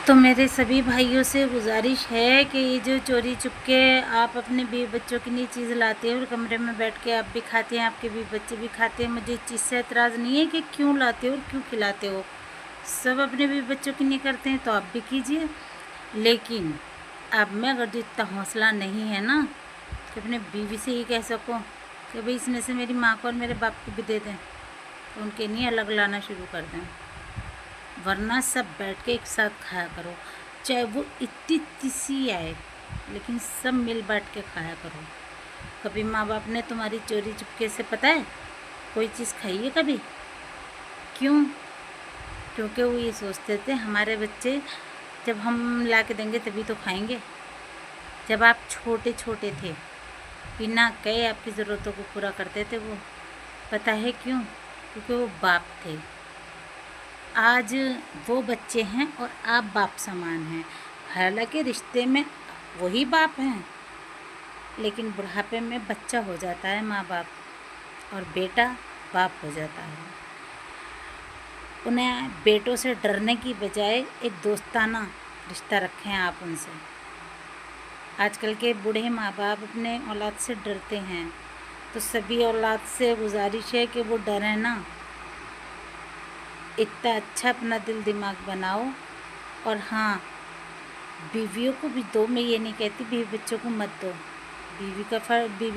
तो मेरे सभी भाइयों से गुजारिश है कि ये जो चोरी चुपके आप अपने बीवी बच्चों की नई चीज़ लाते हो और कमरे में बैठ के आप भी खाते हैं, आपके बीवी बच्चे भी खाते हैं। मुझे इस चीज़ से एतराज़ नहीं है कि क्यों लाते हो और क्यों खिलाते हो। सब अपने बीवी बच्चों की नहीं करते हैं तो आप भी कीजिए। लेकिन अब में अगर जो इतना हौसला नहीं है ना कि अपने बीवी से ही कह सको कि भाई इसमें से मेरी माँ को और मेरे बाप को भी दे दें, तो उनके नहीं अलग लाना शुरू कर दें, वरना सब बैठ के एक साथ खाया करो। चाहे वो इतनी सी आए, लेकिन सब मिल बांट के खाया करो। कभी माँ बाप ने तुम्हारी चोरी चुपके से, पता है, कोई चीज़ खाई है कभी? क्यों? क्योंकि वो ये सोचते थे हमारे बच्चे जब हम ला के देंगे तभी तो खाएंगे। जब आप छोटे छोटे थे, बिना कहे आपकी ज़रूरतों को पूरा करते थे वो। पता है क्यों? क्योंकि वो बाप थे। आज वो बच्चे हैं और आप बाप समान हैं। हालांकि रिश्ते में वही बाप हैं, लेकिन बुढ़ापे में बच्चा हो जाता है माँ बाप, और बेटा बाप हो जाता है। उन्हें बेटों से डरने की बजाय एक दोस्ताना रिश्ता रखें आप उनसे। आजकल के बूढ़े माँ बाप अपने औलाद से डरते हैं, तो सभी औलाद से गुजारिश है कि वो डरें ना। इतना अच्छा अपना दिल दिमाग बनाओ। और हाँ, बीवियों को भी दो, मैं ये नहीं कहती बीवी बच्चों को मत दो। बीवी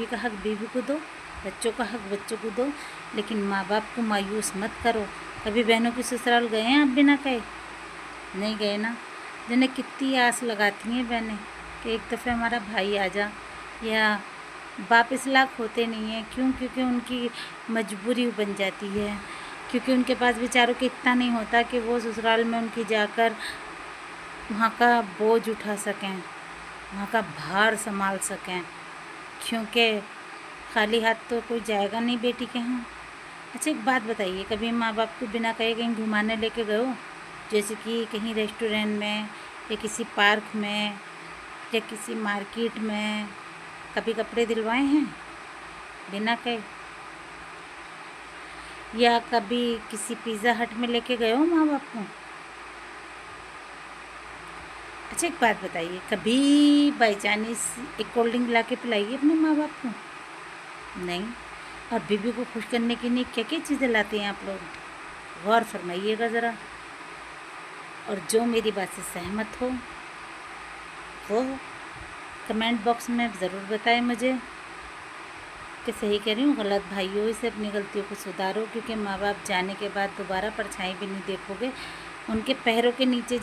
का हक बीवी को दो, बच्चों का हक बच्चों को दो, लेकिन माँ बाप को मायूस मत करो। कभी बहनों की ससुराल गए हैं आप बिना कहे? नहीं गए ना। जिन्हें कितनी आस लगाती हैं बहनें कि एक दफ़े हमारा भाई आ जा, या बाप इस लाख होते नहीं हैं। क्यों? क्योंकि उनकी मजबूरी बन जाती है, क्योंकि उनके पास बेचारों के इतना नहीं होता कि वो ससुराल में उनकी जाकर वहाँ का बोझ उठा सकें, वहाँ का भार संभाल सकें, क्योंकि खाली हाथ तो कोई जाएगा नहीं बेटी के यहाँ। अच्छा, एक बात बताइए, कभी माँ बाप को बिना कहे कहीं घुमाने लेके गए हो? जैसे कि कहीं रेस्टोरेंट में, या किसी पार्क में, या किसी मार्केट में कभी कपड़े दिलवाए हैं बिना कहे? या कभी किसी पिज़्ज़ा हट में लेके गए हो माँ बाप को? अच्छा, एक बात बताइए, कभी बाई चांस एक कोल्ड ड्रिंक ला के पिलाइए अपने माँ बाप को? नहीं। और बीबी को खुश करने के लिए क्या क्या चीज़ें लाते हैं आप लोग? गौर फरमाइएगा ज़रा। और जो मेरी बात से सहमत हो वो कमेंट बॉक्स में ज़रूर बताएं मुझे कि सही कह रही हूँ गलत। भाइयों, इसे अपनी गलतियों को सुधारो, क्योंकि माँ बाप जाने के बाद दोबारा परछाई भी नहीं देखोगे। उनके पैरों के नीचे